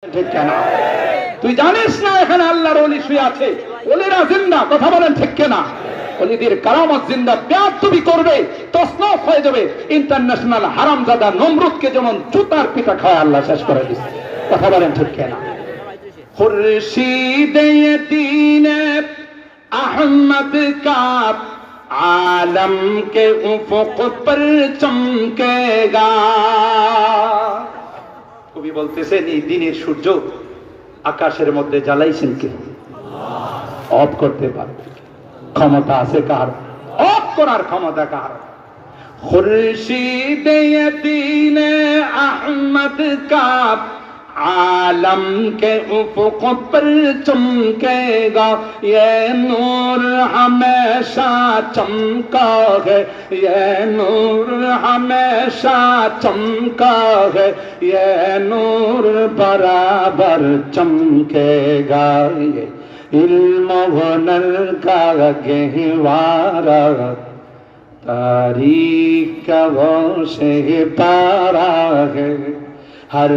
ঠিক কেনা? তুই জানিস না এখানে আল্লাহর ওলি শুয়ে আছে, ওলিরা জিন্দা, কথা বলেন ঠিক কেনা? ওলিদের কারামত জিন্দা, বেয়াদবি করবে তসনফ হয়ে যাবে। ইন্টারন্যাশনাল হারামজাদা নমরুদকে যেমন জুতার পিটা খায় আল্লাহ শেষ করে দিচ্ছে, কথা বলেন ঠিক কেনা? খুরশিদে দ্বীন আহমদ का आलम के उफुक पर चमकेगा। কবি বলতেছেন এই দিনের সূর্য আকাশের মধ্যে জ্বালাইছেন কে? অফ করতে পারবে? ক্ষমতা আছে কার? অফ করার ক্ষমতা কার? খুরশিদে দ্বীন আহমদ का आलम के उफुक पर चमकेगा, ये नूर हमेशा चमका है, ये नूर हमेशा चमका है, ये नूर बराबर चमकेगा। ये इल्म हुनर का गहवारा, तारीख का वो से पारा है, हर